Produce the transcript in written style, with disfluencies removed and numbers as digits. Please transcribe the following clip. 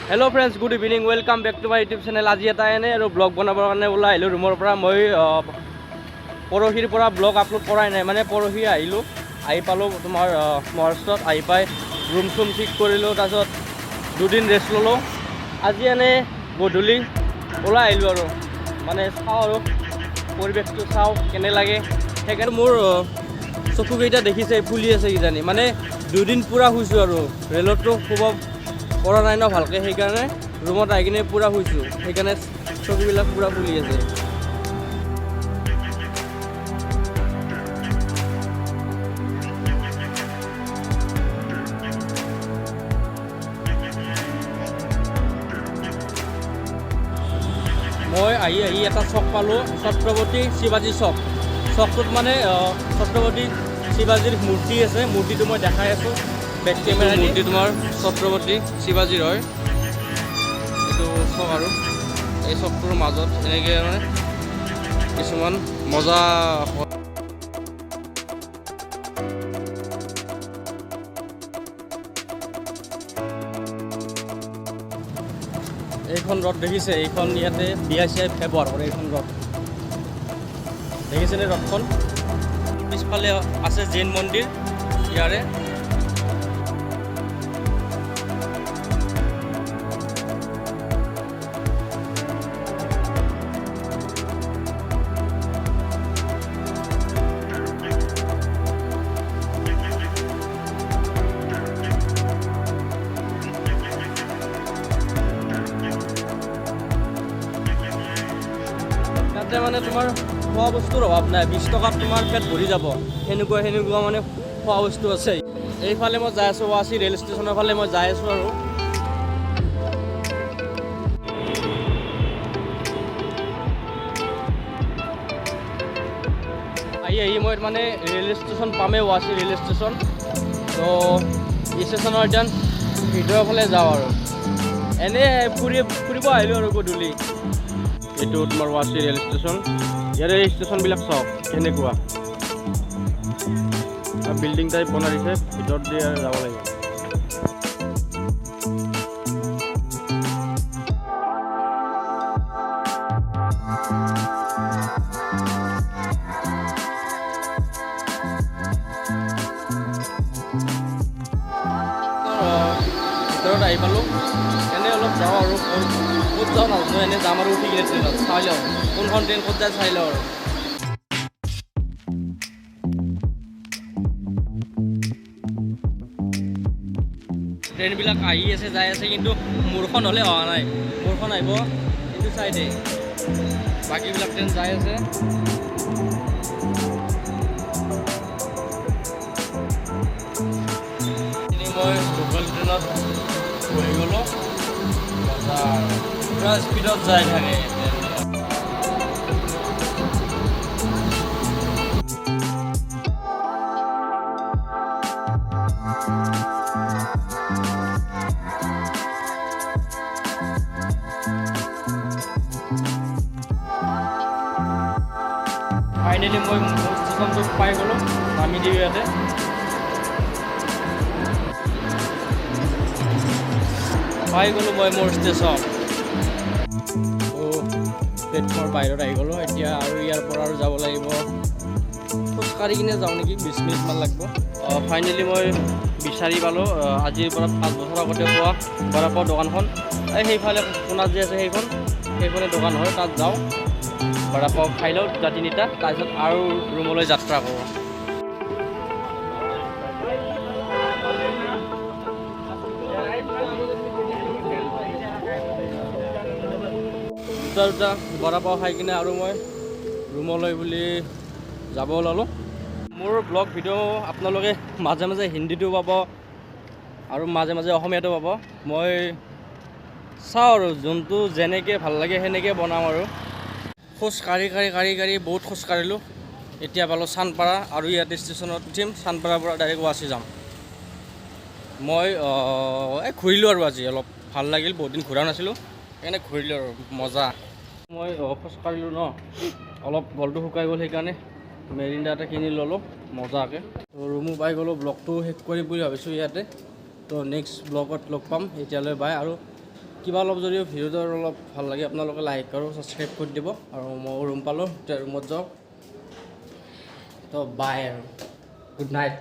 Hello friends, good evening, welcome back to my YouTube channel. आज এটা এনে আৰু ব্লগ বনাবৰ কাৰণে ওলাই আহিলোঁ ৰুমৰ পৰা। মই পৰহিৰ পৰা ব্লগ আপলোড কৰাই নাই, মানে পৰহি আহিলোঁ, আহি পালোঁ তোমাৰ মহাৰাষ্ট্ৰত। আহি পাই ৰুম চুম ঠিক কৰিলোঁ, তাৰপিছত দুদিন ৰেষ্ট ল'লোঁ। আজি এনে গধূলি ওলাই আহিলোঁ আৰু মানে চাওঁ আৰু পৰিৱেশটো চাওঁ কেনে লাগে। সেইকাৰণে মোৰ চকুকেইটা দেখিছে ফুলি আছে কিজানি, মানে দুদিন পূৰা শুইছোঁ আৰু ৰেলতো শুব পৰা নাই ন ভালকৈ, সেইকাৰণে ৰুমত আহি কিনে পূৰা শুইছোঁ, সেইকাৰণে চকুবিলাক পূৰা ফুলি আছে। মই আহি এটা চক পালোঁ, ছত্ৰপতি শিৱাজী চক। চকটোত মানে ছত্ৰপতি শিৱাজীৰ মূৰ্তি আছে, মূৰ্তিটো মই দেখাই আছোঁ বেক কেমেৰা। মূৰ্তি তোমাৰ ছত্ৰপতি শিৱাজীৰ হয় এইটো চক। আৰু এই চকটোৰ মাজত এনেকৈ মানে কিছুমান মজা এইখন ৰথ দেখিছে, এইখন ইয়াতে বিয়া চিয়াই ব্যৱহাৰ কৰে। এইখন ৰথ দেখিছেনে ৰথখন? পিছফালে আছে জৈন মন্দিৰ ইয়াৰে। মানে তোমাৰ খোৱা বস্তুৰ অভাৱ নাই, 20 টকাত তোমাৰ পেট ভৰি যাব, সেনেকুৱা মানে খোৱা বস্তু আছে। এইফালে মই যাই আছোঁ, ৱাচি ৰেল ষ্টেচনৰ ফালে মই যাই আছোঁ। আৰু আহি মই মানে ৰেল ষ্টেচন পামেই, ৱাচি ৰেল ষ্টেচন। তো ষ্টেচনৰ এতিয়া ভিতৰৰ ফালে যাওঁ আৰু এনেই ফুৰিব আহিলোঁ আৰু গধূলি। এইটো তোমাৰ ৱাচি ৰেল ষ্টেচন। ইয়াৰে ষ্টেচনবিলাক চাওক কেনেকুৱা বিল্ডিং টাইপ বনাই দিছে, ভিতৰত দিয়ে যাব লাগিব। ভিতৰত আহি পালোঁ, এনেই অলপ যাওঁ আৰু ক'ত যাওঁ নাজানো, এনেই যাম আৰু উঠি কিনে ট্ৰেইনত চাই লওঁ কোনখন ট্ৰেইন ক'ত যায় চাই লওঁ আৰু। ট্ৰেইনবিলাক আহি আছে যাই আছে, কিন্তু মোৰখন হ'লে অহা নাই। মোৰখন আহিব এইটো চাইডে, বাকীবিলাক ট্ৰেইন যাই আছে। মই লোকেল ট্ৰেইনত বহি গ'লোঁ, পূৰা স্পীডত যাই থাকে। ফাইনেলি মই মোৰ ষ্টেচনটো পাই গ'লোঁ, নামি দিওঁ ইয়াতে। পাই গ'লোঁ মই মোৰ ষ্টেচন। প্লেটফৰ্মৰ বাহিৰত আহি গ'লোঁ। এতিয়া আৰু ইয়াৰ পৰা আৰু যাব লাগিব, খোজকাঢ়ি কিনে যাওঁ নেকি, 20 মিনিটমান লাগিব। ফাইনেলি মই বিচাৰি পালোঁ আজিৰ পৰা 5 বছৰ আগতে পোৱা বৰাপাও দোকানখন। সেইফালে কোণাত যে আছে সেইখনে দোকান হয়, তাত যাওঁ, বৰাপাও খাই লওঁ 2-3টা, তাৰপিছত আৰু ৰুমলৈ যাত্ৰা কৰোঁ। দুটা বৰাপাও খাই কিনে আৰু মই ৰুমলৈ বুলি যাব ওলালোঁ। মোৰ ব্লগ ভিডিঅ' আপোনালোকে মাজে মাজে হিন্দীটো পাব আৰু মাজে মাজে অসমীয়াটো পাব। মই চাওঁ আৰু যোনটো যেনেকৈ ভাল লাগে সেনেকৈ বনাওঁ। আৰু খোজ কাঢ়ি বহুত খোজ কাঢ়িলোঁ। এতিয়া পালোঁ চানপাৰা, আৰু ইয়াতে ষ্টেচনত উঠিম, চানপাৰাৰ পৰা ডাইৰেক্ট ৱাচি যাম। মই ঘূৰিলোঁ আৰু আজি অলপ ভাল লাগিল, বহুত দিন ঘূৰা নাছিলোঁ, সেইকাৰণে ঘূৰিলোঁ আৰু মজা। মই খোজ কাঢ়িলোঁ ন, অলপ গলটো শুকাই গ'ল, সেইকাৰণে মেৰিণ্ডা এটা কিনি ল'লোঁ মজাকৈ। তো ৰুমো পাই গ'লোঁ, ব্লগটো শেষ কৰিম বুলি ভাবিছোঁ ইয়াতে। তো নেক্সট ব্লগত লগ পাম, এতিয়ালৈ বাই। আৰু কিবা অলপ যদি ভিডিঅ'টো অলপ ভাল লাগে আপোনালোকে লাইক আৰু ছাবস্ক্ৰাইব কৰি দিব আৰু মই ৰুম পালোঁ এতিয়া ৰুমত যাওঁ তো বাই আৰু গুড নাইট